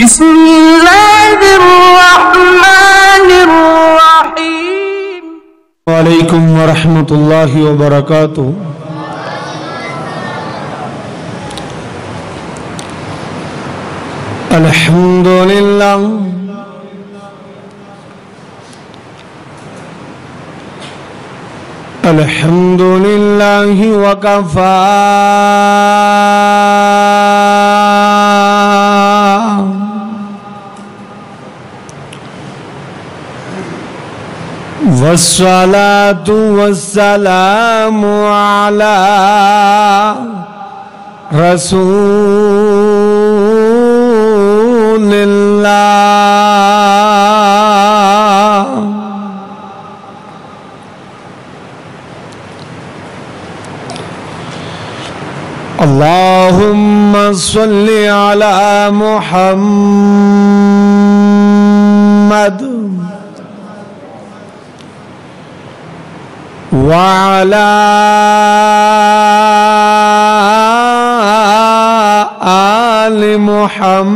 بسم اللہ الرحمن الرحیم. وعلیکم ورحمۃ اللہ وبرکاتہ. الحمد للہ الحمد للہ وکفا والصلاة والسلام على رسول الله. اللهم صل على محمد وعلى آل محمد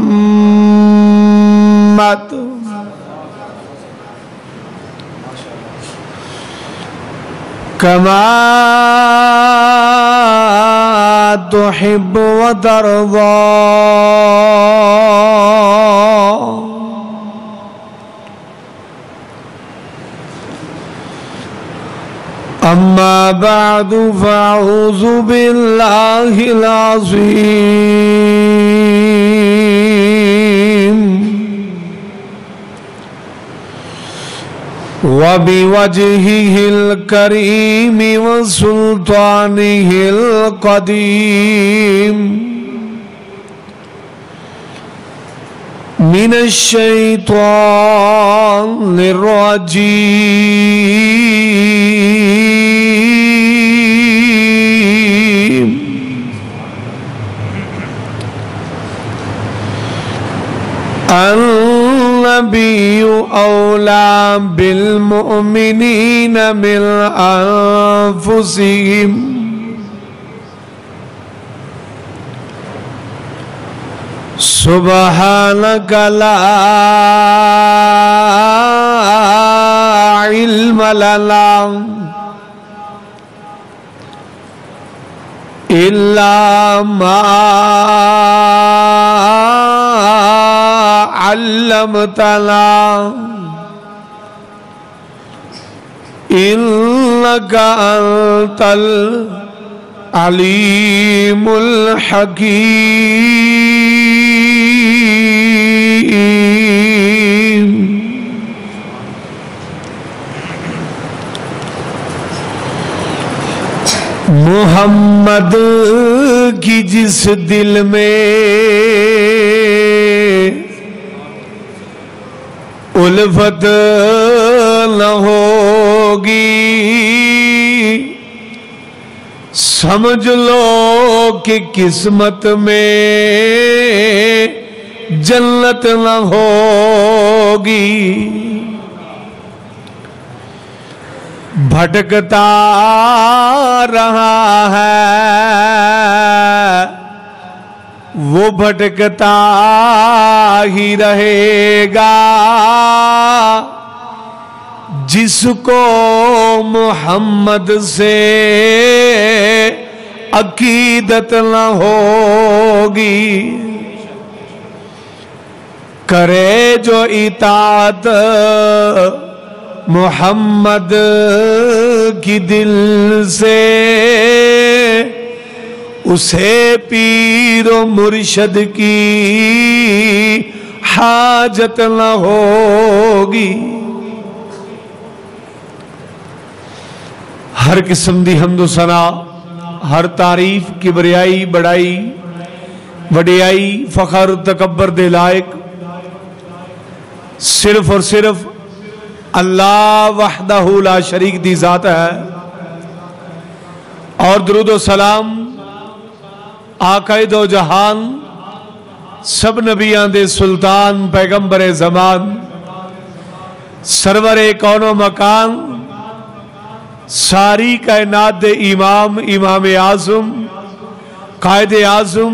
كما تحب وترضى. أما بعد فأعوذ بالله العظيم وبوجهه الكريم وسلطانه القديم من الشيطان الرجيم. النبي أولى بالمؤمنين من أنفسهم سبحانك لا علم لنا إلا ما علمتنا إنك أنت العليم الحكيم. محمد کی جس دل میں الفت نہ ہوگی سمجھ لو کہ قسمت میں جنت نہ ہوگی. بھٹکتا رہا ہے وہ بھٹکتا ہی رہے گا جس کو محمد سے عقیدت نہ ہوگی. کرے جو اطاعت محمد کی دل سے اسے پیر و مرشد کی حاجت نہ ہوگی. ہر قسم دی حمد و ثنا ہر تعریف کبریائی بڑائی وڈیائی فخر تکبر دے لائق صرف اور صرف اللہ وحدہ لا شریک دی ذات ہے. اور درود و سلام آقا دو جہان سب نبیان دے سلطان پیغمبر زمان سرور کون و مکان ساری کائنات دے امام اعظم قائد اعظم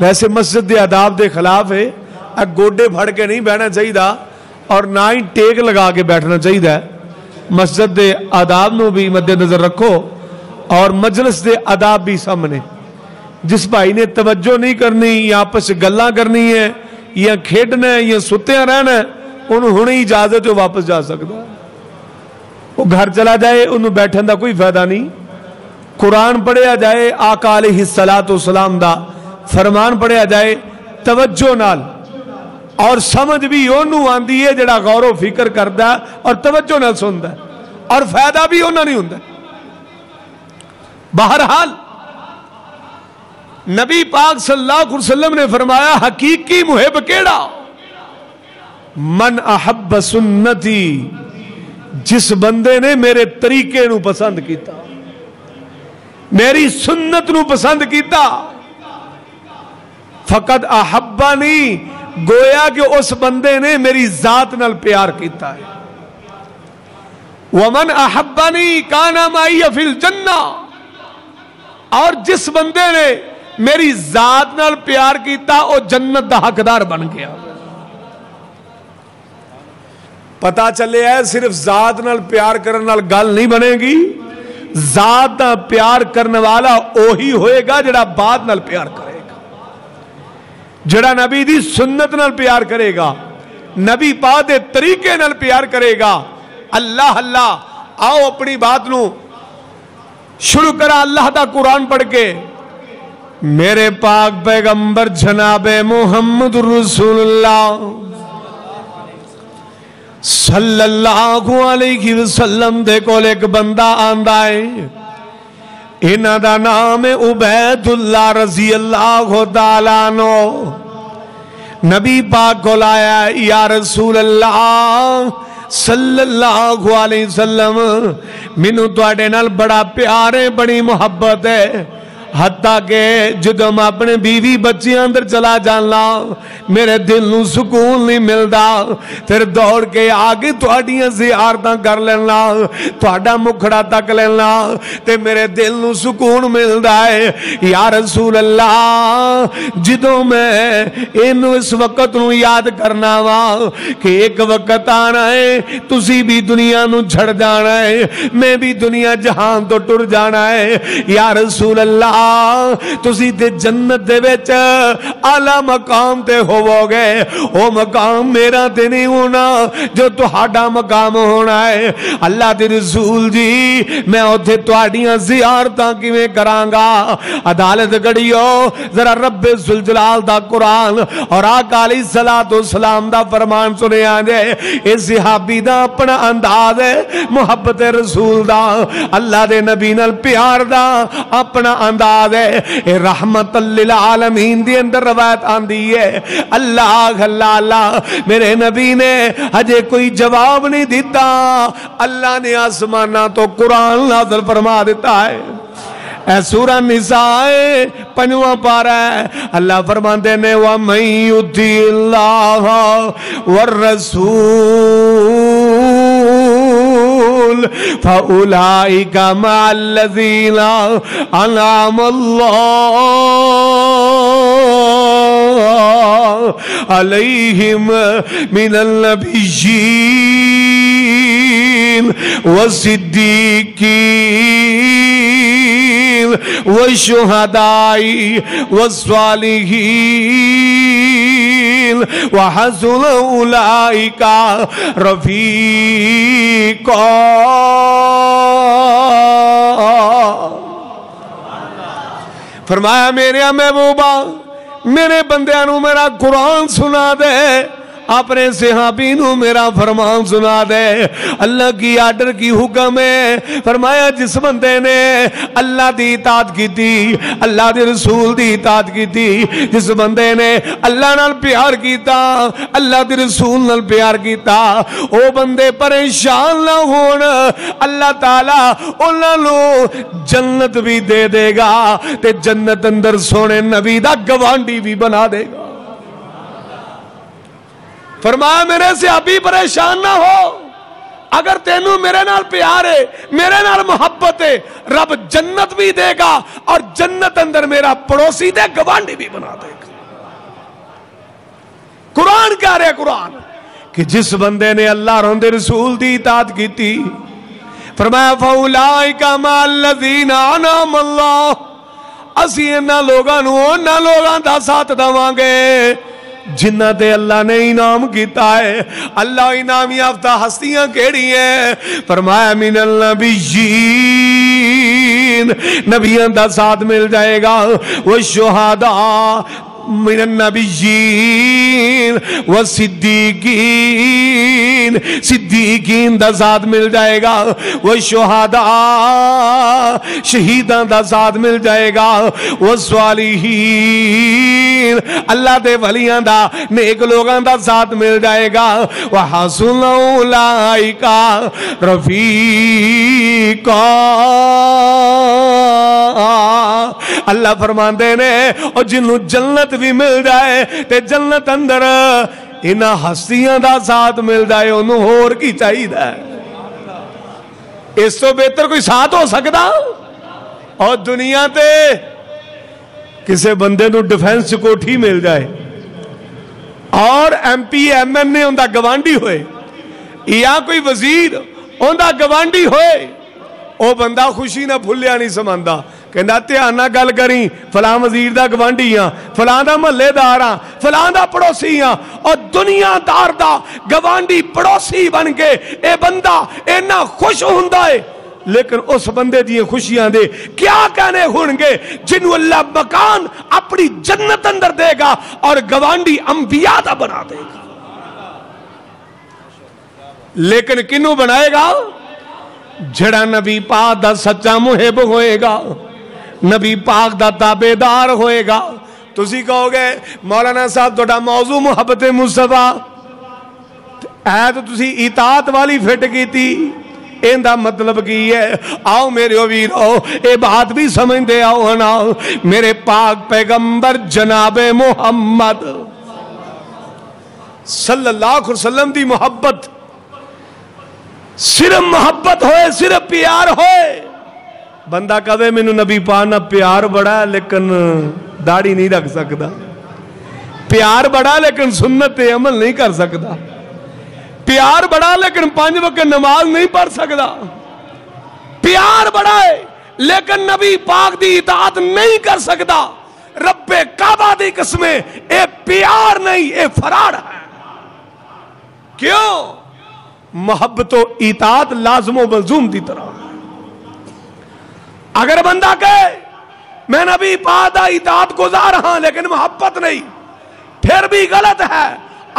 ویسے مسجد دے آداب دے خلاف ہے، گوڈے پھڑ کے نہیں بہنا چاہیے اور نہ ہی ٹیک لگا کے بیٹھنا چاہیے. مسجد دے آداب نو بھی مد نظر رکھو اور مجلس دے آداب بھی سامنے. جس بھائی نے توجہ نہیں کرنی یا آپس گلاں کرنی ہے یا کھیڈنا ہے یا ستیاں رہنا ہے، انہوں ہنے ہی اجازت ہے واپس جا سکتا. وہ گھر چلا جائے انہوں بیٹھن دا کوئی فائدہ نہیں. قرآن پڑھیا جائے، آقا علیہ السلام دا فرمان پڑھیا جائے توجہ نال، اور سمجھ بھی انہوں آندی ہے جڑا غور و فکر کردا اور توجہ نال سندا ہے، اور فائدہ بھی انہوں نہیں ہوندا. بہرحال نبی پاک صلی اللہ علیہ وسلم نے فرمایا حقیقی محب کیڑا؟ من احب سنتی، جس بندے نے میرے طریقے نو پسند کیتا، میری سنت نو پسند کیتا. فقد احبانی، گویا کہ اس بندے نے میری ذات نال پیار کیتا ہے. ومن احبانی کان معی فی الجنہ، اور جس بندے نے میری ذات نال پیار کیتا وہ جنت دا حقدار بن گیا. پتا چلے ہے صرف ذات نال پیار کرنے نال گل نہیں بنے گی. ذات دا پیار کرنے والا اوہی ہوئے گا جڑا بعد نال پیار کرے گا، جڑا نبی دی سنت نال پیار کرے گا، نبی پاک دے طریقے نال پیار کرے گا. اللہ اللہ، آؤ اپنی بات نو شروع کرا اللہ دا قرآن پڑھ کے. میرے پاک پیغمبر جناب محمد رسول اللہ صلی اللہ علیہ وسلم دے کول ایک بندہ آندا ہے، انہاں دا نام ہے عبید اللہ رضی اللہ تعالیٰ عنہ. نبی پاک کول آیا، یا رسول اللہ صلی اللہ علیہ وسلم، مینوں تواڈے نال بڑا پیار ہے، بڑی محبت ہے، حتیٰ کہ جدوں میں اپنے بیوی بچیاں اندر چلا جانا میرے دل نو سکون نہیں ملدا، پھر دوڑ کے آگے تواڈیاں زیارتاں کر لینا، تواڈا مکھڑا تک لینا تے میرے دل نو سکون ملدا ہے. یا رسول اللہ، جدوں میں اینو اس وقت نو یاد کرنا وا کہ ایک وقت آنا ہے تسی بھی دنیا نو چھڑ جانا ہے، میں بھی دنیا جہان تو ٹر جانا ہے. یا رسول اللہ، تسی تے جنت دے وچ اعلی مقام تے ہوو گے، او مقام میرا تے نہیں ہونا جو تہاڈا مقام ہونا ہے. اللہ دے رسول جی، میں اوتھے تہاڈیاں زیارتاں کیویں کراں گا؟ عدالت گڑیو ذرا رب ذوالجلال دا قرآن اور آقا علیہ الصلوۃ والسلام دا فرمان سنیا جے. اے صحابی دا اپنا انداز ہے محبت رسول دا، اللہ دے نبی نال پیار دا اپنا انداز ہے. اے رحمت للعالمین دی اندر روایت آندی ہے، اللہ اللہ اللہ، میرے نبی نے ہجے کوئی جواب نہیں دیتا، اللہ نے آسمانہ تو قرآن نازل فرما دیتا ہے. اے سورہ نساء 5واں پارہ ہے، اللہ فرماتے نے وَمَن يُطِعِ اللَّهَ وَالرَّسُولَ فَأُولَئِكَ مَعَ الَّذِينَ أَنْعَمَ اللَّهُ عَلَيْهِمْ مِنَ النَّبِيِّينَ وَالصِّدِّيقِينَ وَالشُّهَدَاءِ وَالصَّالِحِينَ وَحَسُنَ أُولَئِكَ رَفِيقًا. فرمایا میرے محبوبہ، میرے بندیاں نو میرا قرآن سنا دے، اپنے صحابی نو میرا فرمان سنا دے. اللہ کی آرڈر کی حکم ہے. فرمایا جس بندے نے اللہ دی اطاعت کی تھی، اللہ دے رسول دی اطاعت کی تھی، جس بندے نے اللہ نال پیار کیتا، اللہ دے رسول نال پیار کیتا، او بندے پریشان نہ ہون، اللہ تعالی انہاں نو جنت بھی دے دے گا تے جنت اندر سونے نبی دا گوانڈی بھی بنا دے گا. فرمایا میرے صحابی پریشان نہ ہو، اگر تینوں میرے نال پیار ہے، میرے نال محبت ہے، رب جنت بھی دے گا اور جنت اندر میرا پڑوسی دے گوانڈی بھی بنا دے گا. کہہ رہے قرآن کہ جس بندے نے اللہ اور اندے رسول دی اطاعت کی تھی، فرمایا فَأُولَٰئِكَ مَعَ الَّذِينَ أَنْعَمَ اللَّهُ، اسی انہاں لوگاں نو انہاں لوگاں دا ساتھ دواں گے جنہ تے اللہ نے انعام کیتا ہے۔ اللہ انعام یافتہ ہستیاں کیڑی ہیں؟ فرمایا من النبیین، نبیوں دا ساتھ مل جائے گا، والشہداء من النبیین والصدیقین، صدیقین دا ساتھ مل جائے گا، والشہداء شہیداں دا ساتھ مل جائے گا، والصالحین اللہ دے ولیاں دا نیک لوگاں دا ساتھ مل جائے گا، وحسن اولئک رفیقا۔ اللہ فرماندے نے اور جنہوں جنت بھی مل جائے تے جنت اندر انہاں ہستیاں دا ساتھ مل جائے، انہوں اور کی چاہیے ہے؟ اس تو بہتر کوئی ساتھ ہو سکتا؟ اور دنیا تے کسے بندے نو ڈیفنس کوٹھی مل جائے اور ایم پی ایم این نے اندہ گوانڈی ہوئے یا کوئی وزیر اندہ گوانڈی ہوئے، او بندہ خوشی نہ بھولیا نہیں سماندہ، کہندہ تیانہ گل کریں فلاں وزیر دا گوانڈی ہاں، فلاں دا محلے دار ہاں، فلاں دا پڑوسی ہاں، اور دنیا دار دا گوانڈی پڑوسی بن کے اے بندہ اینا خوش ہوندہ ہے، لیکن اس بندے دیئے خوشیاں دے کیا کہنے ہونگے جنہوں اللہ مکان اپنی جنت اندر دے گا اور گوانڈی انبیاء دا بنا دے گا۔ لیکن کنوں بنائے گا؟ جڑا نبی پاک دا سچا محب ہوئے گا، نبی پاک دا تابعدار ہوئے گا۔ تسی کہو گے مولانا صاحب توڑا موضوع محبت مصطفیٰ ہے تو تسی اطاعت والی فٹ کی تھی، ان دا مطلب کی ہے؟ آؤ میرے ویرو اے بات بھی سمجھ دے، آؤ ہنا میرے پاک پیغمبر جناب محمد صلی اللہ علیہ وسلم دی محبت صرف محبت ہوئے، صرف پیار ہوئے۔ بندہ کہے میں نبی پانا پیار بڑا ہے لیکن داڑھی نہیں رکھ سکتا، پیار بڑا لیکن سنت عمل نہیں کر سکتا، پیار بڑا لیکن 5 وقت نماز نہیں پڑھ سکتا، پیار بڑا ہے لیکن نبی پاک دی اطاعت نہیں کر سکتا۔ رب کعبہ دی قسمیں اے پیار نہیں، اے فرار ہے۔ کیوں؟ محبت و اطاعت لازم و ملزوم دی طرح۔ اگر بندہ کہے میں نبی پاک دا اطاعت گزار ہاں لیکن محبت نہیں، پھر بھی غلط ہے۔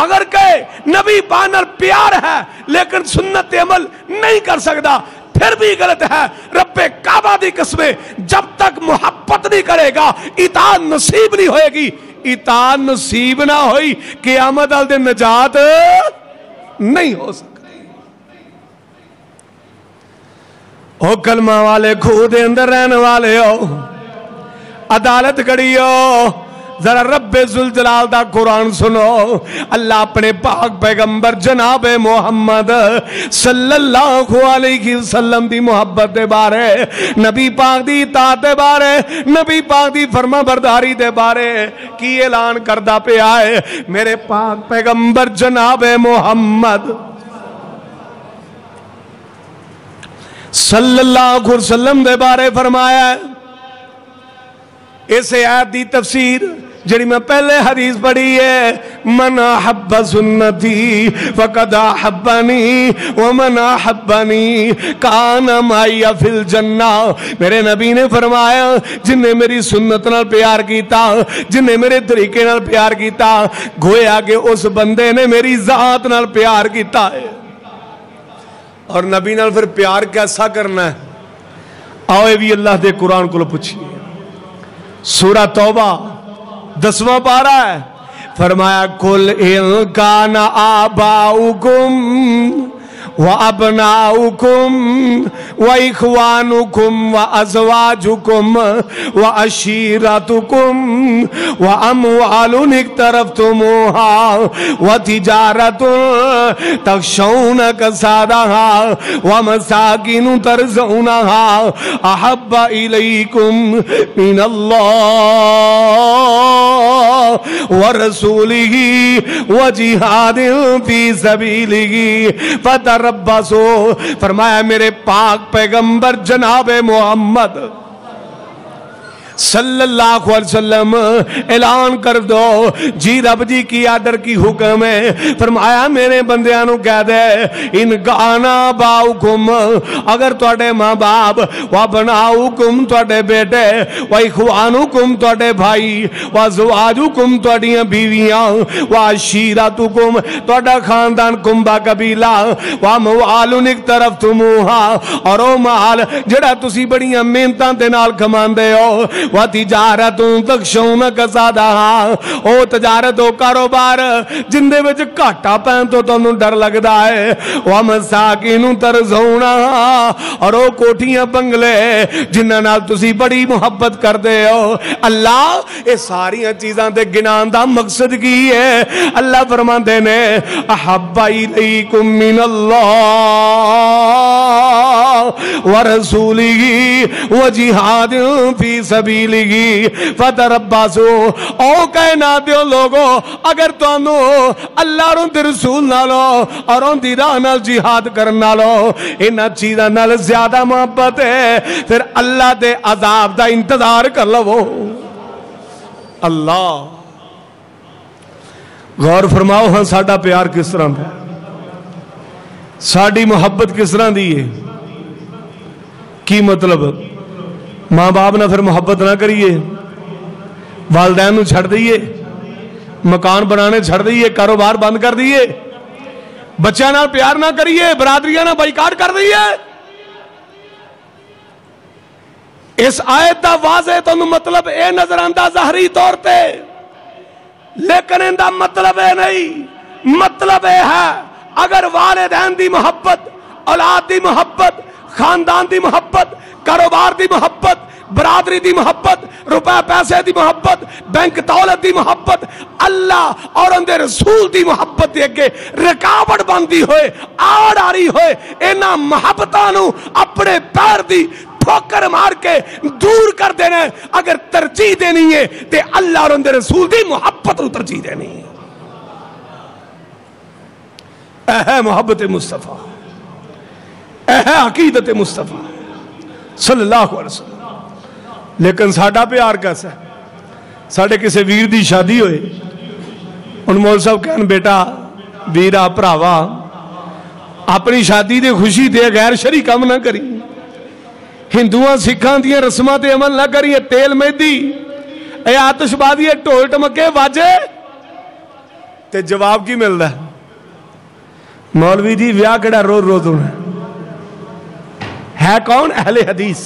اگر کہے نبی پاک نال پیار ہے لیکن سنت عمل نہیں کر سکتا، پھر بھی غلط ہے۔ رب کعبہ دی قسمیں جب تک محبت نہیں کرے گا اطاعت نصیب نہیں ہوئے گی۔ اطاعت نصیب نہ ہوئی قیامت والے دن نجات نہیں ہو سکتی۔ او کلمہ والے خود اندر رہنے والے ہو، عدالت کڑی ہو، ذرا رب ذوالجلال دا قرآن سنو۔ اللہ اپنے پاک پیغمبر جناب محمد صلی اللہ علیہ وسلم دی محبت دے بارے، نبی پاک دی اطاعت دے بارے، نبی پاک دی فرما برداری دے بارے کی اعلان کردہ پہ آئے۔ میرے پاک پیغمبر جناب محمد صلی اللہ علیہ وسلم دے بارے فرمایا ہے۔ اس آیت دی تفسیر جڑی میں پہلے حدیث پڑھی ہے، من احب سنتی فقد احبنی ومن احبنی کان معی فی الجنہ۔ میرے نبی نے فرمایا جن نے میری سنت نال پیار کیتا، جن نے میرے طریقے نال پیار کیتا، گویا کہ اس بندے نے میری ذات نال پیار کیتا ہے۔ اور نبی نال پھر پیار کیسا کرنا ہے؟ آؤ بھی اللہ دے قرآن کو پوچھئے۔ سورہ توبہ 10واں پارہ ہے، فرمایا کل ان کان آباؤکم وَأَبْنَاؤُكُمْ وَإِخْوَانُكُمْ وَأَزْوَاجُكُمْ وَأَشِيرَتُكُمْ وَأَمْوَالٌ اقْتَرَفْتُمُوهَا وَتِجَارَةٌ تَخْشَوْنَ كَسَادَهَا وَمَسَاكِنُ تَرْضَوْنَهَا أَحَبَّ إِلَيْكُمْ مِنَ اللَّهِ ورسوله وجہاد فی سبیلہ فتربصوا، فرمایا میرے پاک پیغمبر جناب محمد صلی اللہ علیہ وسلم اعلان کر دو جی رب جی کی آرڈر کی حکم ہے، فرمایا میرے بندیانوں کہہ دے ان گانا باؤکم، اگر توڑے ماں باپ و بناؤکم توڑے بیٹے و اخوانکم توڑے بھائی و زواجکم توڑیاں بیویاں و عشیرتکم توڑا خاندان کمبا قبیلہ و موالن ایک طرف تموہا، اور او مال جڑا تسی بڑیاں محنتاں دے نال کمان دے ہو، وَتِجَارَتُن تَخْشَوْنَ كَسَادَهَا، او تجارت او کاروبار جن دے وچ گھاٹا پین تو تانوں ڈر لگدا ہے، وَمَسَاكِنُ تَرْضَوْنَهَا، اور او کوٹھیاں بنگلے جنہاں نال تسی بڑی محبت کردے ہو۔ اللہ اے ساریاں چیزاں دے گنان دا مقصد کی ہے؟ اللہ فرماندے نے احب الیکم من اللہ ورسولہ وجہاد فی سبیلہ فتربصوا، او کہنا دیو لوگو اگر تانو اللہ اور اندر رسول نالو اور اندی راہ نال جہاد کرنا لو انہاں چیزاں نال زیادہ محبت ہے، پھر اللہ دے عذاب دا انتظار کر لو۔ اللہ غور فرماؤ ہاں ساڈا پیار کس طرح دا، ساڈی محبت کس طرح دی ہے؟ کی مطلب ماں باپ نہ پھر محبت نہ کریے، والدین نو چھڑ دئیے، مکان بنانے چھڑ دئیے، کاروبار بند کر دئیے، بچہ نہ پیار نہ کریے، برادریاں نہ بائیکاٹ کر دئیے۔ اس آیت دا واضح تو مطلب اے نظر آندہ ظاہری طور تے، لیکن اندہ مطلب اے نہیں، مطلب اے ہے اگر والدین دی محبت، اولاد دی محبت، خاندان دی محبت، کاروبار دی محبت، برادری دی محبت، روپے پیسے دی محبت، بینک دولت دی محبت، اللہ اور اندر رسول دی محبت دے کے رکاوٹ بندی ہوئے، آڑ آری ہوئے، اینا محبتانو اپنے پیر دی ٹھوکر مار کے دور کر دینے، اگر ترجیح دینی ہے تے اللہ اور اندر رسول دی محبت رو ترجیح دینی ہے۔ اے محبت مصطفیٰ، اے عقیدت مصطفیٰ صلی اللہ علیہ وسلم۔ لیکن ساڑھا پیار کیسا ہے؟ ساڑھے کسے ویر دی شادی ہوئے، ان مول صاحب کہن بیٹا ویرہ پراوا اپنی شادی دے خوشی دے غیر شری کام نہ کری، ہندوان سکھان دیاں رسمات عمل نہ کری، تیل میں دی اے آتش بادی ٹول ٹمکے واجے، تے جواب کی مل رہا ہے مولوی جی ویاہ کڑا رو رو دونے ہے کون؟ اہل حدیث،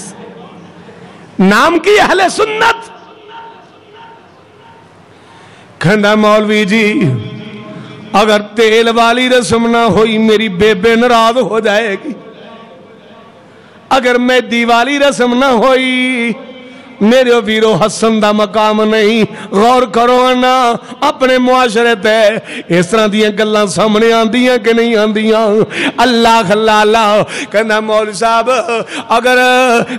نام کی اہل سنت۔ کھنڈا مولوی جی اگر تیل والی رسم نہ ہوئی میری بیبے ناراض ہو جائے گی، اگر مہندی والی رسم نہ ہوئی میرے ویرو حسن دا مقام نہیں۔ غور کرو نا اپنے معاشرے تے اس طرح دیاں گلاں سامنے آندیاں کہ نہیں آندیاں؟ اللہ خلالہ کہنا مولوی صاحب اگر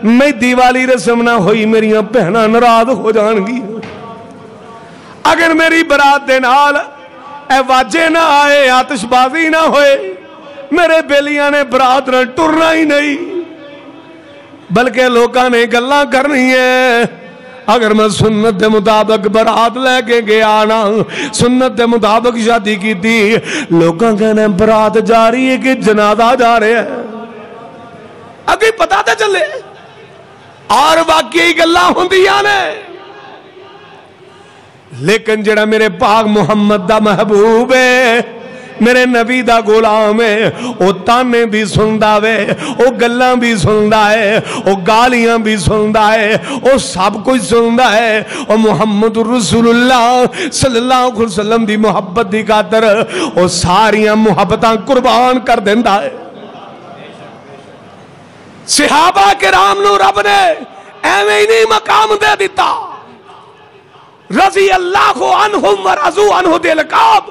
مہندی والی رسم نہ ہوئی میریاں بہناں ناراض ہو جان گی، اگر میری برات دے نال اے واجے نہ آئے، آتش بازی نہ ہوئے، میرے بیلیاں نے برات نہ ٹرنا ہی نہیں بلکہ لوکاں نے گلاں کرنی ہے۔ اگر میں سنت دے مطابق برات لے کے گیا نا، سنت دے مطابق شادی کی تھی، لوکاں کہنے برات جا رہی ہے کہ جنازہ جا رہے ہیں، اگے پتہ تے چلے اور واقعی گلاں ہوندیاں نے۔ لیکن جڑا میرے پاک محمد دا محبوب ہے، میرے نبی دا غلام ہے، او تانے بھی سندا وے، او گلاں بھی سندا ہے، او گالیاں بھی سندا ہے، او سب کچھ سندا ہے، او محمد رسول اللہ صلی اللہ علیہ وسلم دی محبت دی خاطر او ساریاں محبتاں قربان کر دیندا ہے۔ صحابہ کرام نو رب نے ایویں ہی نہیں مقام دے دیتا، رضی اللہ عنہم ورضوا عنہ دے لقب،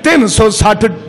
360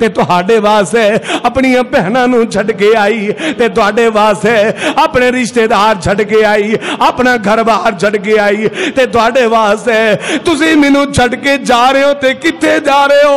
ਤੇ ਤੁਹਾਡੇ ਵਾਸਤੇ ਆਪਣੀਆਂ ਭੈਣਾਂ ਨੂੰ ਛੱਡ ਕੇ ਆਈ ਤੇ ਤੁਹਾਡੇ ਵਾਸਤੇ ਆਪਣੇ ਰਿਸ਼ਤੇਦਾਰ ਛੱਡ ਕੇ ਆਈ, ਆਪਣਾ ਘਰ-ਬਾਰ ਛੱਡ ਕੇ ਆਈ ਤੇ ਤੁਹਾਡੇ ਵਾਸਤੇ ਤੁਸੀਂ ਮੈਨੂੰ ਛੱਡ ਕੇ ਜਾ ਰਹੇ ਹੋ ਤੇ ਕਿੱਥੇ ਜਾ ਰਹੇ ਹੋ?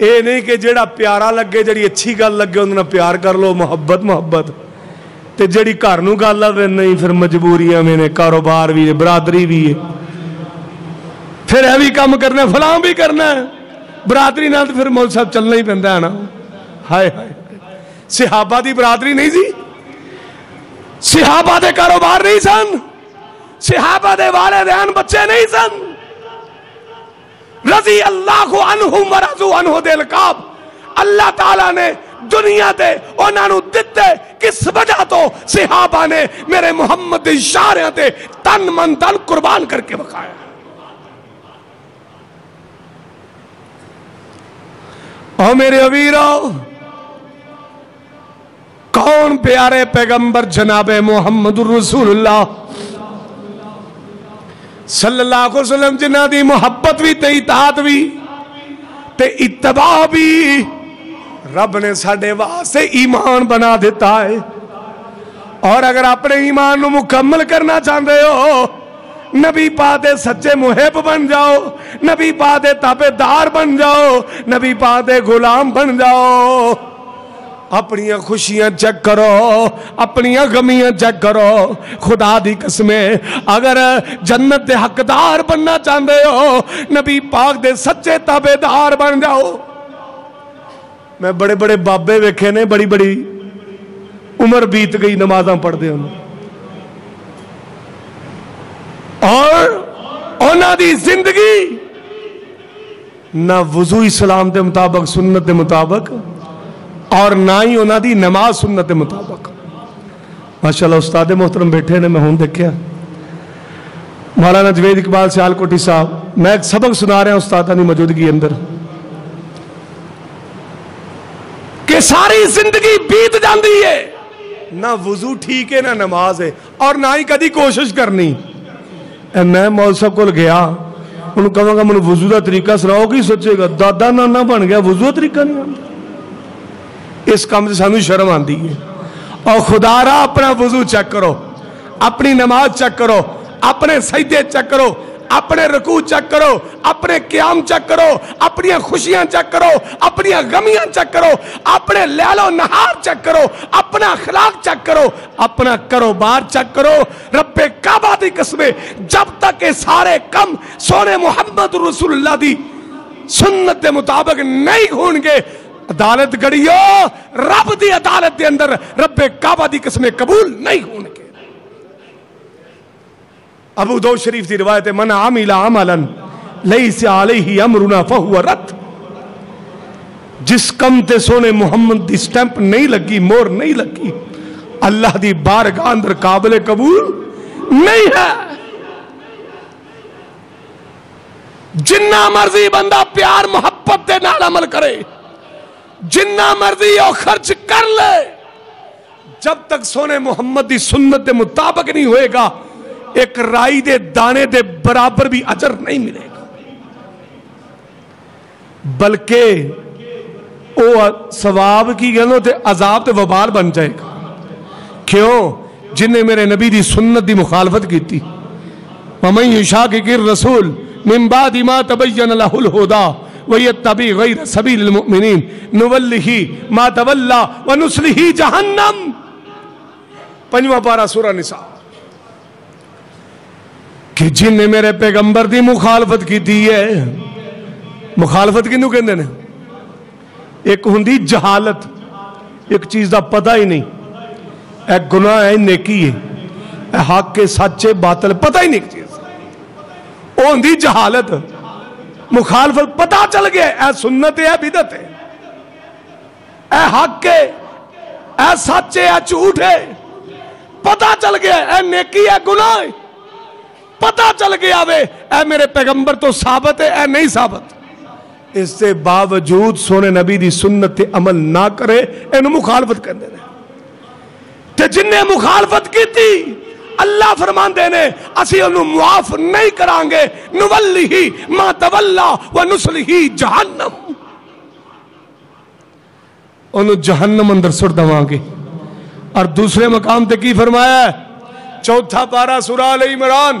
یہ نہیں کہ جیڑا پیارا لگے جیڑی اچھی گل لگے انہوں نے پیار کر لو محبت محبت تے جیڑی گھر نوں گل آوے نہیں پھر مجبوریاں میں نے کاروبار بھی ہے برادری بھی ہے پھر یہ بھی کام کرنا فلاں بھی کرنا ہے برادری نہ تو پھر مول صاحب چلنا ہی پہنتا ہے نا ہائے ہائے صحابہ دی برادری نہیں سی صحابہ دے کاروبار نہیں سن صحابہ دے والدین بچے نہیں سن رضی اللہ عنہم ورضوا عنہ دے القاب اللہ تعالیٰ نے دنیا دے انہاں نوں دتے کس وجہ تو صحابہ نے میرے محمد دی شارعاں تے تن من دل قربان کر کے بکھایا او میرے عبیرو کون پیارے پیغمبر جناب محمد رسول اللہ صلی اللہ علیہ وسلم جنہ دی محبت بھی تے اطاعت بھی تے اتباع بھی رب نے ساڑے واسطے ایمان بنا دیتا ہے اور اگر اپنے ایمان نو مکمل کرنا چاہتے ہو نبی پاک دے سچے محب بن جاؤ نبی پاک دے تابعدار بن جاؤ نبی پاک دے غلام بن جاؤ اپنی خوشیاں چیک کرو اپنی غمیاں چیک کرو خدا دی قسمیں اگر جنت دے حقدار بننا چاہتے ہو نبی پاک دے سچے تابعدار بن جاؤ میں بڑے بڑے بابے ویکھے نے بڑی بڑی عمر بیت گئی نمازاں پڑھ دے ہوں اور انہاں دی زندگی نہ وضو اسلام دے مطابق سنت دے مطابق اور نہ ہی انہاں دی نماز سنت دے مطابق ماشاءاللہ استاد محترم بیٹھے نے میں ہوں دیکھیا مولانا جوید اقبال سیالکوٹی صاحب میں ایک سبق سنا رہا ہوں استادہ دی موجودگی اندر کہ ساری زندگی بیت جاندی ہے نہ وضو ٹھیک ہے نہ نماز ہے اور نہ ہی کدی کوشش کرنی میں مول صاحب کو گیا انہوں کہوں گا منہ وضو دا طریقہ سناؤ کی سوچے گا دادا نانا بن گیا وضو دا طریقہ نہیں آتا اس کام سے سانو شرم آندی ہے اور خدا را اپنا وضو چیک کرو اپنی نماز چیک کرو اپنے سجدے چیک کرو اپنے رکوع چیک کرو اپنے قیام چیک کرو اپنی خوشیاں چیک کرو اپنی غمیاں چیک کرو اپنے لیل و نہار چیک کرو اپنا اخلاق چیک کرو اپنا کاروبار چیک کرو رب کعبہ دی قسمیں جب تک یہ سارے کم سونے محمد رسول اللہ دی سنت دے مطابق نہیں ہون گے عدالت گڑیو رب دی عدالت دے اندر رب کعبہ دی قسمیں قبول نہیں ہون گے ابو داؤد شریف دی روایت ہے من عمل عملا لیس علیہ امرنا فہو رد جس کم تے سونے محمد دی سٹیمپ نہیں لگی مور نہیں لگی اللہ دی بارگاہ اندر قابل قبول نہیں ہے جنہ مرضی بندہ پیار محبت دے نال عمل کرے جنہ مرضی او خرچ کر لے جب تک سونے محمد دی سنت دے مطابق نہیں ہوئے گا ایک رائی دے دانے دے برابر بھی اجر نہیں ملے گا بلکہ او ثواب کی گلوں تے عذاب تے وبال بن جائے گا کیوں جن نے میرے نبی دی سنت دی مخالفت کی تھی وَمَن يُشَاقِقِ الرَّسُولِ مِن بَعْدِ مَا تَبَيَّنَ لَهُ الْهُدَى وَيَتَّبِعْ غَيْرَ سَبِيلِ الْمُؤْمِنِينَ نُوَلِّهِ مَا تَوَلَّى وَنُصْلِهِ جَهَنَّمَ پنجواں پارہ سورہ نساء کہ جن نے میرے پیغمبر دی مخالفت کی دی ہے مخالفت کنوں کہندے نے ایک ہوندی جہالت ایک چیز دا پتہ ہی نہیں ایک گناہ ہے نیکی ہے اے حق کے سچے باطل پتہ ہی نہیں ایک چیز وہ ہوندی جہالت مخالفت پتہ چل گیا اے سنت ہے بدعت ہے اے حق ہے اے سچ ہے اے جھوٹ ہے پتہ چل گیا اے نیکی ہے گناہ ہے پتہ چل گیا وے اے میرے پیغمبر تو ثابت ہے اے نہیں ثابت اس سے باوجود سونے نبی دی سنت تے عمل نہ کرے انہوں مخالفت کرنے دے تے جن نے مخالفت کی تھی اللہ فرمان دینے اسی انہوں معاف نہیں کرانگے نولیہی ما تولا ونسلیہی جہنم انہوں جہنم اندر سر دوانگے اور دوسرے مقام تے کی فرمایا ہے چوتھا پارہ سورہ آل عمران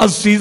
80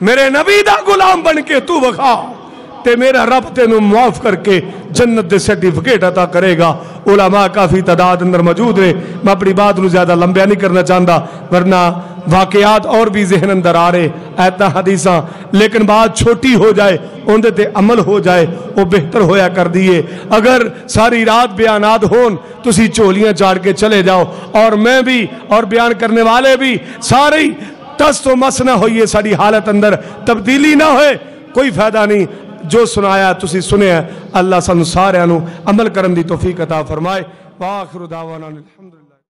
میرے نبی دا غلام بن کے تو بخا تے میرا رب تینوں معاف کر کے جنت دے سرٹیفکیٹ عطا کرے گا۔ علماء کافی تعداد اندر موجود ہیں، میں اپنی بات نو زیادہ لمبیا نہیں کرنا چاہتا ورنہ واقعات اور بھی ذہن اندر آ رہے ایتاں حدیثاں، لیکن بات چھوٹی ہو جائے اندے تے عمل ہو جائے وہ بہتر ہویا کر دیئے۔ اگر ساری رات بیانات ہون تسی چولیاں چاڑ کے چلے جاؤ اور میں بھی اور بیان کرنے والے بھی سارے تس و مس نہ ہوئیے، ساری حالت اندر تبدیلی نہ ہوئے، کوئی فائدہ نہیں۔ جو سنایا تسی سنے ہیں، اللہ سانو سارے عمل کرن دی توفیق عطا فرمائے۔ وآخر دعوانا الحمدللہ۔